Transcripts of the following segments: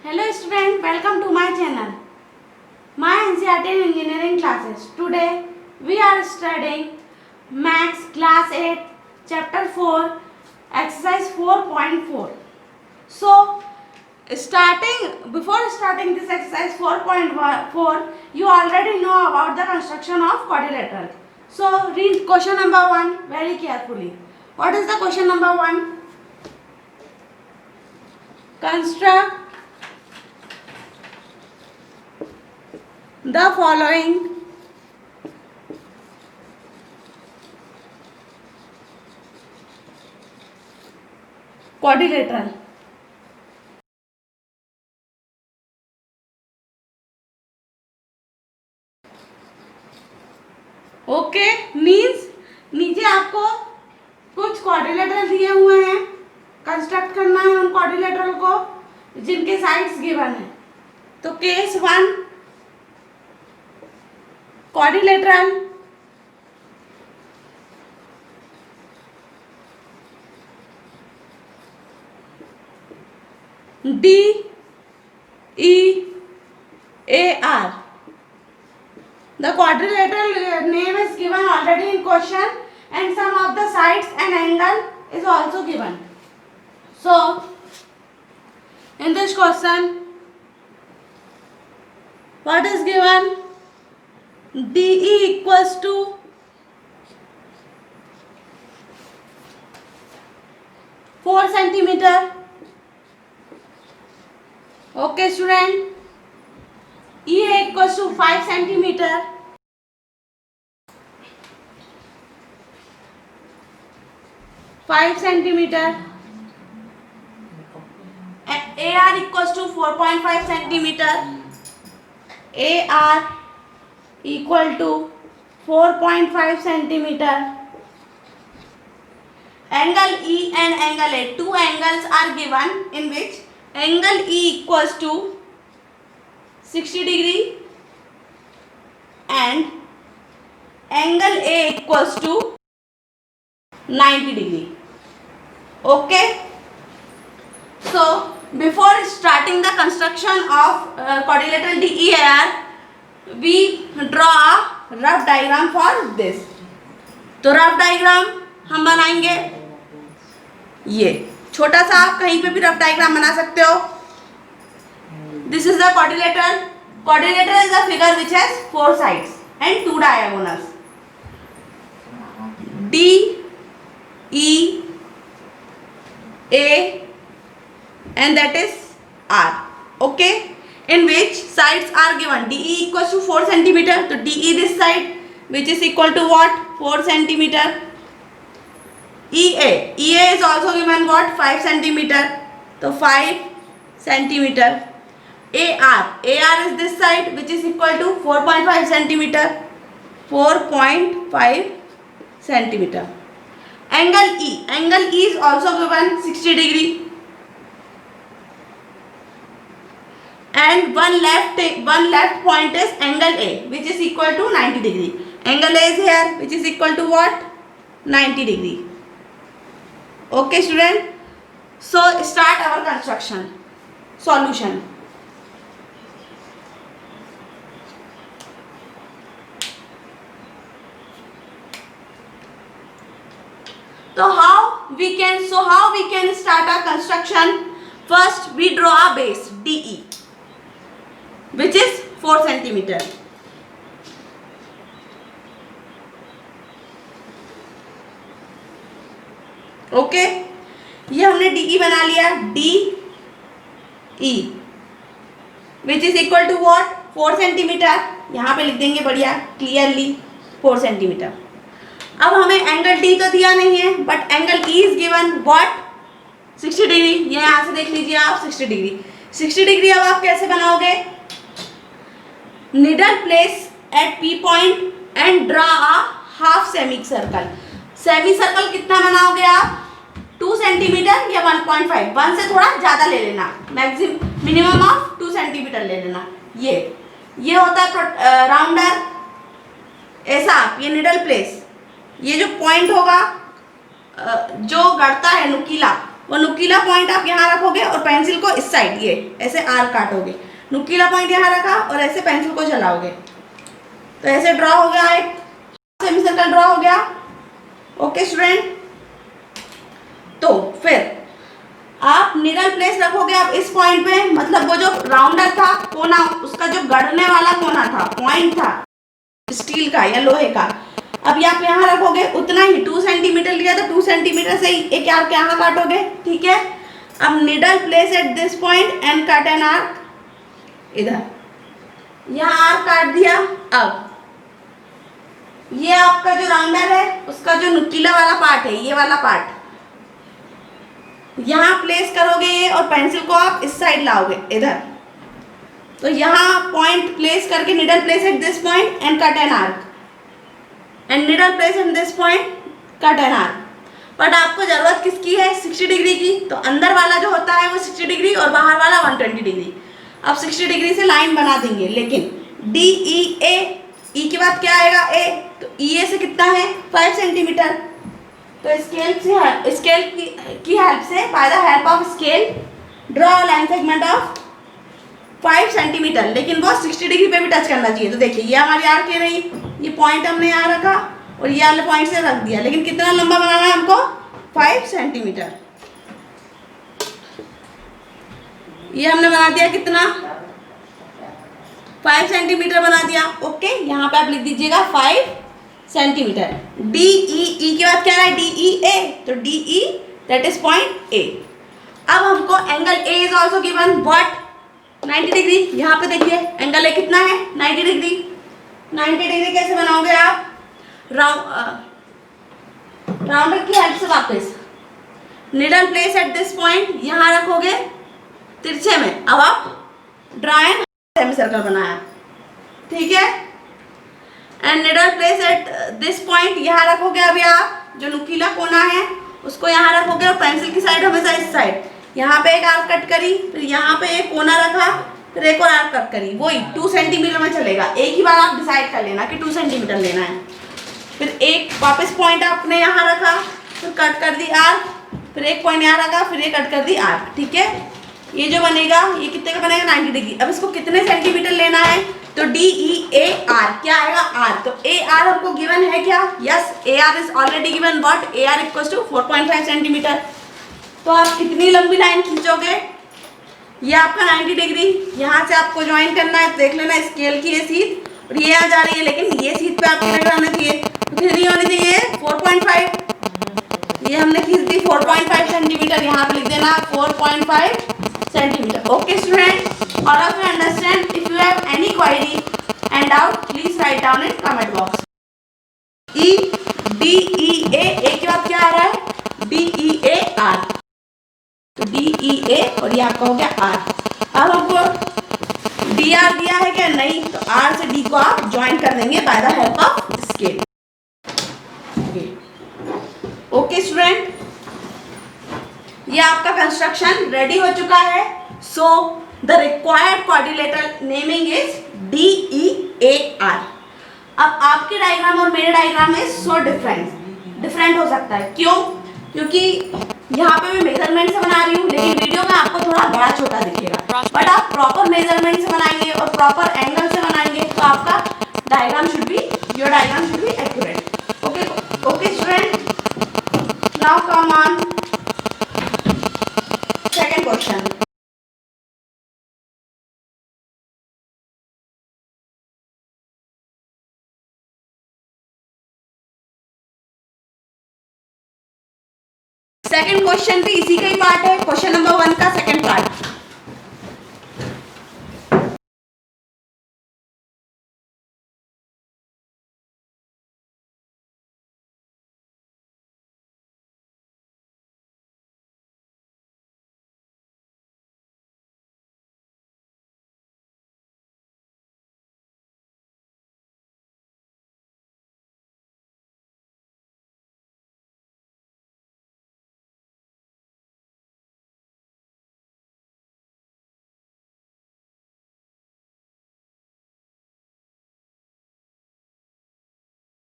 Hello student, welcome to my channel. My NCERT engineering classes. Today we are studying Maths class 8 chapter 4 exercise 4.4. So before starting this exercise 4.4, you already know about the construction of quadrilateral. So read question number 1 very carefully. What is the question number 1? Construct the following quadrilateral. Okay means नीचे आपको कुछ quadrilateral दिए हुए हैं, construct करना है उन quadrilateral को जिनके साइड्स गिवन है. तो case 1 quadrilateral DEAR. The quadrilateral name is given already in question and some of the sides and angle is also given. So in this question what is given? DE equals to 4 centimeter. Okay student, EA equals to 5 centimeter. AR equals to 4.5 centimeter. AR equal to 4.5 centimeter. Angle E and angle A, two angles are given in which angle E equals to 60 degree and angle A equals to 90 degree. Okay. So before starting the construction of quadrilateral DEAR, we draw a rough diagram for this. तो rough diagram हम बनाएंगे. ये छोटा सा आप कहीं पे भी रफ डायग्राम बना सकते हो. This is the quadrilateral. Quadrilateral is a figure which has 4 sides and 2 diagonals. D, E, A and that is R. Okay. In which sides are given? DE equals to 4 centimeter. So DE this side which is equal to what? 4 centimeter. EA is also given what? 5 centimeter. So 5 centimeter. AR is this side which is equal to 4.5 centimeter. 4.5 centimeter. Angle E is also given 60 degree. And one left point is angle A which is equal to 90 degree. Angle A is here which is equal to what? 90 degree. Okay student. So start our construction. Solution. So how we can start our construction? First we draw a base DE which is 4 centimeter. Okay ये हमने DE बना लिया. DE which is equal to what? 4 centimeter. यहाँ पे लिख देंगे बढ़िया clearly 4 centimetre. अब हमें एंगल D तो दिया नहीं है but angle E is given what? 60 degree. ये यहाँ से देख लीजिए आप 60 डिग्री. 60 डिग्री अब आप कैसे बनाओगे? Needle place at P point and draw a half semi circle. Semi circle कितना बनाओगे आप? 2 सेंटीमीटर या 1.5. 1 से थोड़ा ज़्यादा ले लेना. मिनिमम ऑफ 2 सेंटीमीटर ले लेना. ये होता है राउंडर. ऐसा ये निडल प्लेस, ये जो पॉइंट होगा जो गढ़ता है नुकीला वो नुकीला पॉइंट आप यहाँ रखोगे और पेंसिल को इस साइड ये ऐसे आर्क काटोगे, नुकीला पॉइंट यहाँ रखा और ऐसे पेंसिल को चलाओगे, तो ऐसे ड्रॉ हो गया, एक सेमी सर्कल ड्रॉ हो गया। ओके स्टूडेंट, तो फिर आप निडल प्लेस रखोगे आप इस पॉइंट पे, मतलब वो जो राउंडर था कोना, उसका जो गढ़ने वाला कोना था, पॉइंट था स्टील का या लोहे का, अब आप यहाँ रखोगे उतना ही 2 सेंटीमीटर लिया तो 2 सेंटीमीटर से ही एक आर्क यहाँ काटोगे, ठीक है। अब needle place at this point and cut an arc, इधर यहाँ आर्क काट दिया। अब ये आपका जो राउंडर है उसका जो नुकीला वाला पार्ट है, ये वाला पार्ट यहाँ प्लेस करोगे ये, और पेंसिल को आप इस साइड लाओगे इधर, तो यहाँ पॉइंट प्लेस करके needle place at this point and cut an arc, and needle place at this point cut an arc. But आपको जरूरत किसकी है? 60 डिग्री की, तो अंदर वाला जो होता है वो 60 डिग्री और बाहर वाला 120 डिग्री। अब 60 डिग्री से लाइन बना देंगे, लेकिन डी ई ए, ई के बाद क्या आएगा? ए, तो ई ए से कितना है? 5 सेंटीमीटर। तो स्केल की हेल्प से, by the help of scale draw line segment of 5 centimetre, लेकिन वो 60 डिग्री पे भी टच करना चाहिए। तो देखिए ये हमारी आर्क के रही, ये पॉइंट हमने यहाँ रखा और ये वाले पॉइंट से रख दिया, लेकिन कितना लंबा बनाना है हमको? 5 सेंटीमीटर। ये हमने बना दिया कितना? 5 सेंटीमीटर बना दिया। ओके, यहाँ पे आप लिख दीजिएगा 5 सेंटीमीटर। डी ई के बाद क्या है? डी ई ए, तो D E that is point A. अब हमको angle A is also given what? 90 degree. यहाँ पे देखिए एंगल ए कितना है? 90 डिग्री। 90 डिग्री कैसे बनाओगे आप? राउंडर की हेल्प से वापस needle place at this point यहाँ रखोगे तिरछे में। अब आप ड्रा एन सेमी सर्कल बनाया, ठीक है। And needle place at this point यहाँ रखोगे। अभी आप जो नुकीला कोना है उसको यहाँ रखोगे और पेंसिल की साइड हमेशा इस साइड। यहाँ पे एक आर्क कट करी, फिर यहाँ पे एक कोना रखा, फिर एक और आर्क कट करी, वही 2 सेंटीमीटर में चलेगा। एक ही बार आप डिसाइड कर लेना कि 2 सेंटीमीटर लेना है। फिर एक वापस पॉइंट आपने यहाँ रखा, फिर कट कर दी आर्क, फिर एक पॉइंट यहाँ रखा, फिर ये कट कर दी आर्क, ठीक है। ये जो बनेगा ये कितने का बनेगा? 90 डिग्री। अब इसको कितने सेंटीमीटर लेना है? तो डी ई ए आर, क्या आएगा? आर। तो ए आर हमको गिवन है क्या? Yes, A R is already given, but A R equals to 4.5 centimeter. तो आप कितनी लंबी लाइन खींचोगे? ये आपका 90 डिग्री, यहाँ से आपको ज्वाइन करना है। देख लेना स्केल की ये सीध और ये यहाँ जा रही है, लेकिन ये सीध पे आपके नजर आना चाहिए, तो कितनी होनी चाहिए? 4.5। ये हमने खींच दी 4.5 सेंटीमीटर, यहाँ पे लिख देना 4.5 centimetre. Okay student, all of you understand? If you have any query and doubt, please write down in comment box. E D E A, A के बाद क्या आ रहा है? D E A R, तो D E A और ये आपका हो गया R। अब हमको D R दिया है क्या? नहीं, तो R से D को आप ज्वाइन कर देंगे by the help of scale. Okay student, ये आपका कंस्ट्रक्शन रेडी हो चुका है। So the required quadrilateral naming is DEAR। अब आपके डायग्राम और मेरे डायग्राम में सो डिफरेंट हो सकता है। क्यों? क्योंकि यहाँ पे मैं मेजरमेंट से बना रही हूँ, लेकिन वीडियो में आपको थोड़ा बड़ा छोटा दिखेगा। बट आप प्रॉपर मेजरमेंट से बनाएंगे और प्रॉपर एंगल से बनाएंगे तो आपका diagram should be accurate. Okay student, now come on second question. Second question भी इसी का ही पार्ट है, क्वेश्चन नंबर 1 का second part.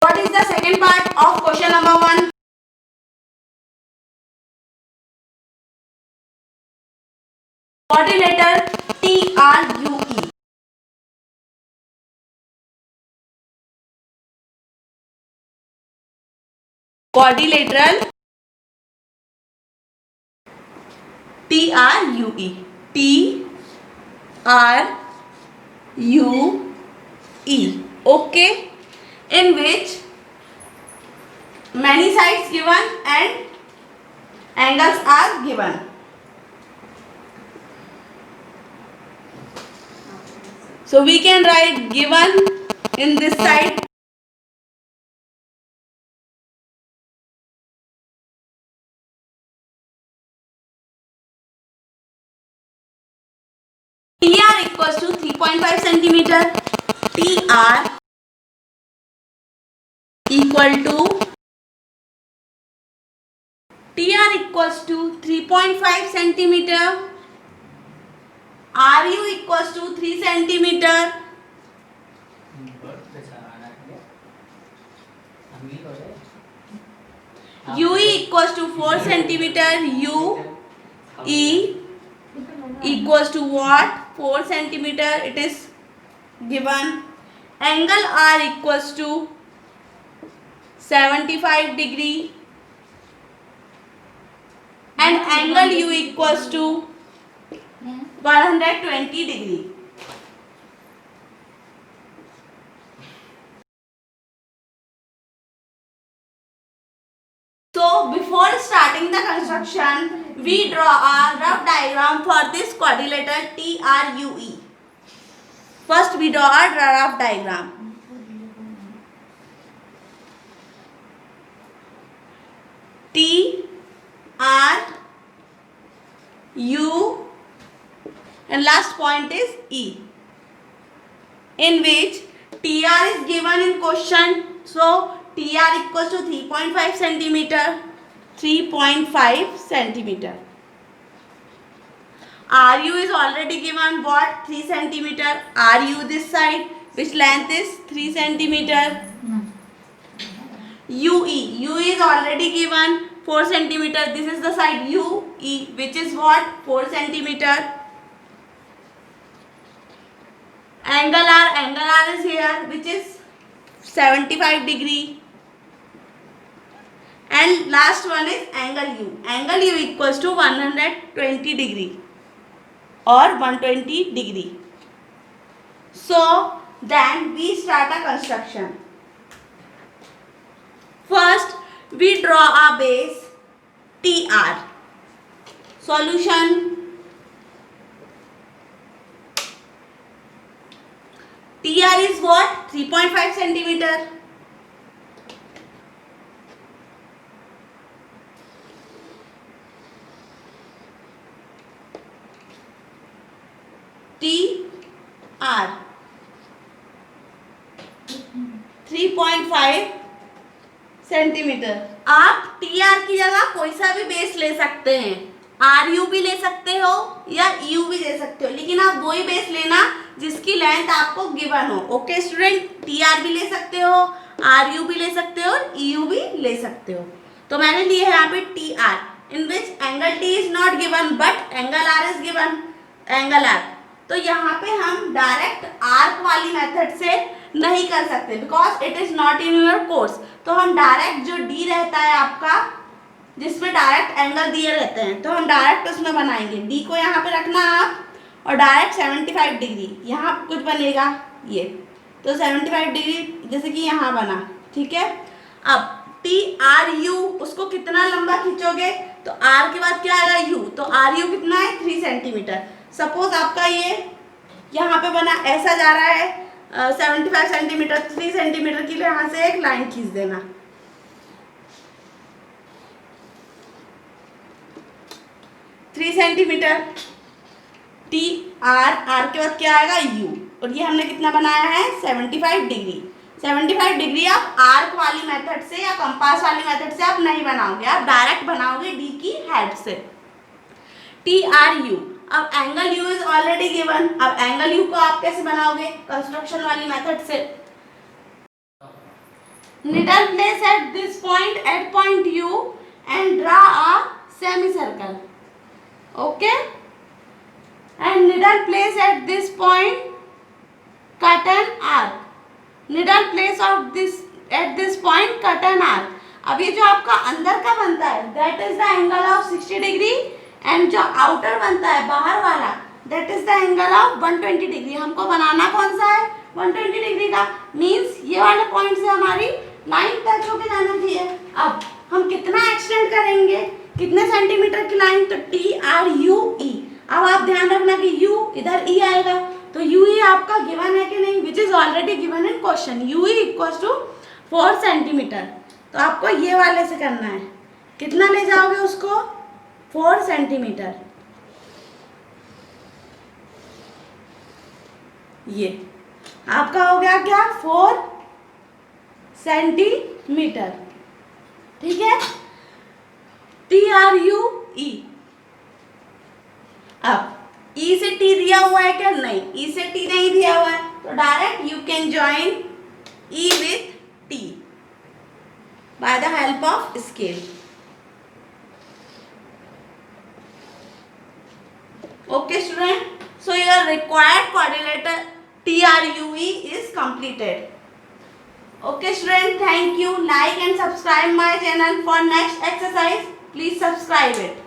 What is the second part of question number 1? quadrilateral TRUE. Quadrilateral TRUE. TRUE. Okay. In which many sides given and angles are given. So we can write given in this side. TR equals to 3.5 centimeter. TR equal to TR equals to 3.5 centimeter. RU equals to 3 centimeter. UE equals to 4 centimeter. UE equals to what? 4 centimeter. It is given. Angle R equals to 75 degree. And angle U equals to 120 degree. So before starting the construction, we draw a rough diagram for this quadrilateral TRUE. First we draw a rough diagram. TRU and last point is E, in which TR is given in question. So TR equals to 3.5 centimeter. 3.5 centimeter. RU is already given what? 3 centimeter. RU this side, which length is 3 centimeter. UE is already given 4 centimeter. This is the side UE, which is what? 4 centimeter. Angle R is here, which is 75 degree. And last one is angle U. Angle U equals to 120 degree or 120 degree. So then we start a construction. First we draw a base TR. Solution. TR is what? 3.5 centimeter. TR 3.5 centimetre. आप TR की जगह कोई सा भी base ले सकते हैं. RU भी ले सकते हो या EU भी ले सकते हो, लेकिन आप वही बेस लेना जिसकी लेंथ आपको गिवन हो. ओके स्टूडेंट, TR भी ले सकते हो, RU भी ले सकते हो और EU भी ले सकते हो. तो मैंने लिया है यहाँ पे TR, in which angle T is not given but angle R is given. Angle R. तो यहाँ पे हम डायरेक्ट आर्क वाली मेथड से नहीं कर सकते because it is not in your course. तो हम डायरेक्ट जो डी रहता है आपका, जिसमें डायरेक्ट एंगल दिए रहते हैं, तो हम डायरेक्ट उसमें बनाएंगे. डी को यहाँ पे रखना आप और डायरेक्ट 75 डिग्री यहाँ कुछ बनेगा ये. तो 75 डिग्री जैसे कि यहाँ बना. ठीक है. अब TRU उसको कितना लंबा खींचोगे तो R के बाद क्या आएगा U. तो RU कितना है? 3 सेंटीमीटर. सपोज आपका ये यहाँ पे बना ऐसा जा रहा है 75 सेंटीमीटर. 3 सेंटीमीटर के लिए यहाँ से एक लाइन खींच देना. Three centimetre. TR के बाद क्या आएगा? U. और ये हमने कितना बनाया है? 75 डिग्री. 75 डिग्री आप आर्क वाली मेथड से या कंपास वाली मेथड से आप नहीं बनाओगे, आप डायरेक्ट बनाओगे डी की हेड से. TRU. अब angle U is already given. अब एंगल U को आप कैसे बनाओगे? कंस्ट्रक्शन वाली मेथड से. Needle place at this point, at point U and draw a semicircle. Okay. and needle place at this point, cut an arc. Needle place of this at this point, cut an arc. अब ये जो आपका अंदर का बनता है that is the angle of 60 degree and जो outer बनता है बाहर वाला that is the angle of 120 degree. हमको बनाना कौन सा है 120 डिग्री का. मीन्स ये वाले पॉइंट से हमारी लाइन टच होके जाना चाहिए. अब हम कितना एक्सटेंड करेंगे, कितने सेंटीमीटर की लाइन, तो TRUE. अब आप ध्यान रखना कि U इधर E आएगा, तो UE आपका गिवन है कि नहीं, which is already given in question. UE equals to 4 centimeter. तो आपको ये वाले से करना है. कितना ले जाओगे उसको 4 सेंटीमीटर. ये आपका हो गया क्या 4 सेंटीमीटर. ठीक है, TRUE. अब E से T दिया हुआ है क्या, नहीं, E से T नहीं दिया हुआ है, तो direct you can join E with T by the help of scale. Okay student, so your required quadrilateral TRUE is completed. Okay student, thank you. Like and subscribe my channel for next exercise. Please subscribe it.